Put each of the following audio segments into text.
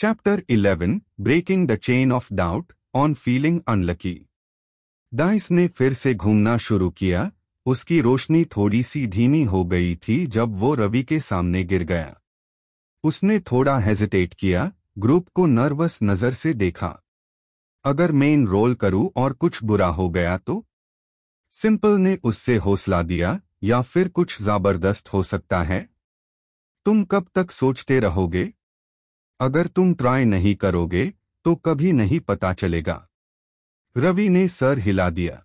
Chapter 11 Breaking the Chain of Doubt on Feeling Unlucky। Dice ने फिर से घूमना शुरू किया। उसकी रोशनी थोड़ी सी धीमी हो गई थी जब वो रवि के सामने गिर गया। उसने थोड़ा हेजिटेट किया, ग्रुप को नर्वस नजर से देखा। अगर मेन रोल करूं और कुछ बुरा हो गया तो? सिंपल ने उससे हौसला दिया, या फिर कुछ जबरदस्त हो सकता है। तुम कब तक सोचते रहोगे? अगर तुम ट्राई नहीं करोगे तो कभी नहीं पता चलेगा। रवि ने सर हिला दिया।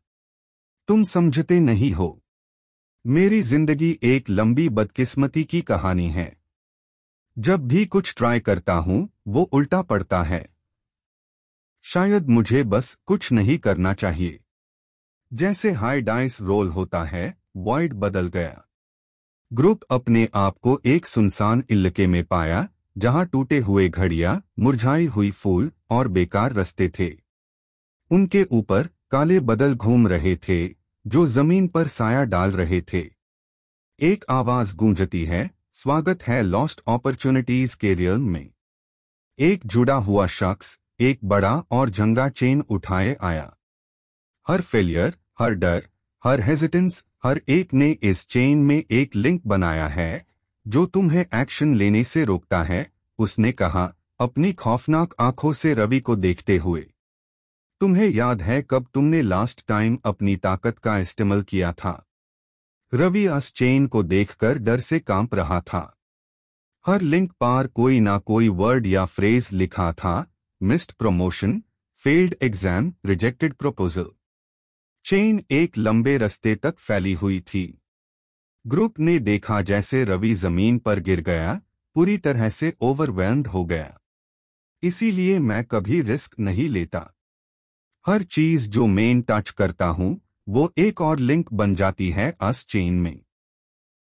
तुम समझते नहीं हो। मेरी जिंदगी एक लंबी बदकिस्मती की कहानी है। जब भी कुछ ट्राई करता हूं वो उल्टा पड़ता है। शायद मुझे बस कुछ नहीं करना चाहिए। जैसे हाई डाइस रोल होता है, वॉइड बदल गया। ग्रुप अपने आप को एक सुनसान इलाके में पाया, जहां टूटे हुए घड़ियां, मुरझाई हुई फूल और बेकार रास्ते थे। उनके ऊपर काले बादल घूम रहे थे जो जमीन पर साया डाल रहे थे। एक आवाज गूंजती है, स्वागत है लॉस्ट अपॉर्चुनिटीज के रियल्म में। एक जुड़ा हुआ शख्स एक बड़ा और जंगा चेन उठाए आया। हर फेलियर, हर डर, हर हेजिटेंस, हर एक ने इस चेन में एक लिंक बनाया है जो तुम्हें एक्शन लेने से रोकता है, उसने कहा, अपनी खौफनाक आंखों से रवि को देखते हुए। तुम्हें याद है कब तुमने लास्ट टाइम अपनी ताकत का इस्तेमाल किया था? रवि उस चेन को देखकर डर से कांप रहा था। हर लिंक पार कोई ना कोई वर्ड या फ्रेज लिखा था, missed promotion, failed exam, rejected proposal. Chain एक लंबे रास्ते तक फैली हुई थी। ग्रुप ने देखा जैसे रवि जमीन पर गिर गया, पूरी तरह से ओवरवेल्म्ड हो गया। इसीलिए मैं कभी रिस्क नहीं लेता। हर चीज जो मैं टच करता हूं वो एक और लिंक बन जाती है उस चेन में।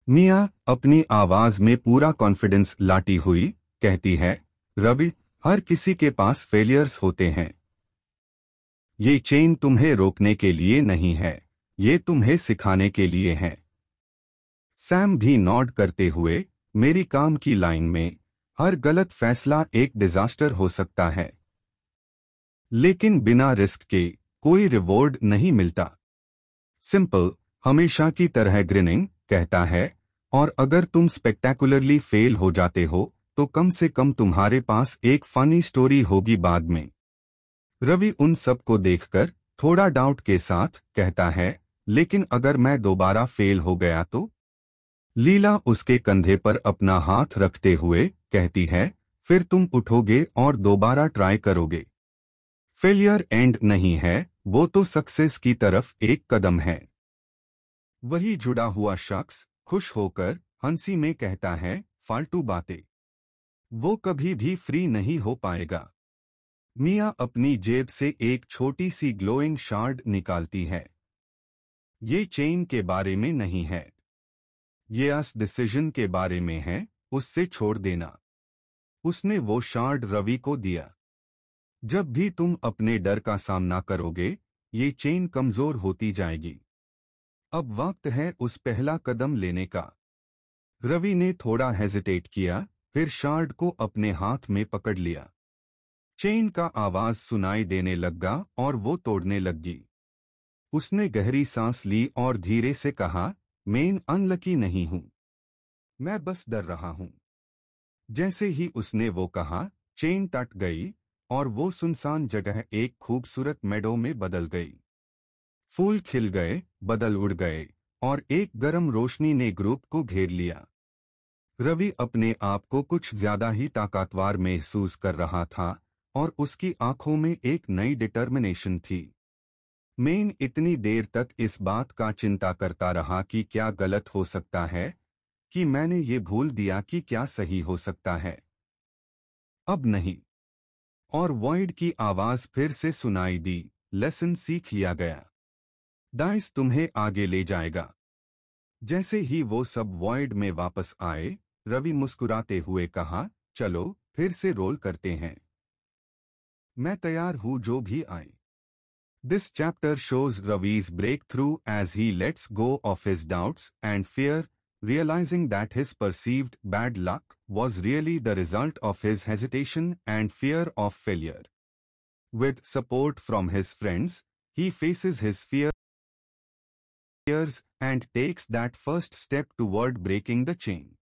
मिया अपनी आवाज में पूरा कॉन्फिडेंस लाती हुई कहती है, रवि, हर किसी के पास फेलियर्स होते हैं। ये चेन तुम्हें रोकने के लिए नहीं है, ये तुम्हें सिखाने के लिए है। सैम भी नॉड करते हुए, मेरी काम की लाइन में हर गलत फैसला एक डिजास्टर हो सकता है, लेकिन बिना रिस्क के कोई रिवॉर्ड नहीं मिलता। सिंपल हमेशा की तरह ग्रिनिंग कहता है, और अगर तुम स्पेक्टेकुलरली फेल हो जाते हो तो कम से कम तुम्हारे पास एक फनी स्टोरी होगी बाद में। रवि उन सब को देखकर थोड़ा डाउट के साथ कहता है, लेकिन अगर मैं दोबारा फेल हो गया तो? लीला उसके कंधे पर अपना हाथ रखते हुए कहती है, फिर तुम उठोगे और दोबारा ट्राई करोगे। फेलियर एंड नहीं है, वो तो सक्सेस की तरफ एक कदम है। वही जुड़ा हुआ शख्स खुश होकर हंसी में कहता है, फालतू बातें। वो कभी भी फ्री नहीं हो पाएगा। मिया अपनी जेब से एक छोटी सी ग्लोइंग शार्ड निकालती है। ये चेन के बारे में नहीं है, ये उस डिसीजन के बारे में है, उससे छोड़ देना। उसने वो शार्ड रवि को दिया। जब भी तुम अपने डर का सामना करोगे, ये चेन कमजोर होती जाएगी। अब वक्त है उस पहला कदम लेने का। रवि ने थोड़ा हेजिटेट किया, फिर शार्ड को अपने हाथ में पकड़ लिया। चेन का आवाज सुनाई देने लगा और वो तोड़ने लगी। उसने गहरी सांस ली और धीरे से कहा, मैं अनलकी नहीं हूं, मैं बस डर रहा हूं। जैसे ही उसने वो कहा, चेन टट गई और वो सुनसान जगह एक खूबसूरत मेडो में बदल गई। फूल खिल गए, बादल उड़ गए और एक गर्म रोशनी ने ग्रुप को घेर लिया। रवि अपने आप को कुछ ज्यादा ही ताकतवर महसूस कर रहा था और उसकी आंखों में एक नई डिटर्मिनेशन थी। मैं इतनी देर तक इस बात का चिंता करता रहा कि क्या गलत हो सकता है, कि मैंने ये भूल दिया कि क्या सही हो सकता है। अब नहीं। और वॉइड की आवाज फिर से सुनाई दी, लेसन सीख लिया गया। डाइस तुम्हें आगे ले जाएगा। जैसे ही वो सब वॉइड में वापस आए, रवि मुस्कुराते हुए कहा, चलो फिर से रोल करते हैं। मैं तैयार हूं जो भी आए। This chapter shows Ravi's breakthrough as he lets go of his doubts and fear, realizing that his perceived bad luck was really the result of his hesitation and fear of failure. With support from his friends, he faces his fears and takes that first step toward breaking the chain.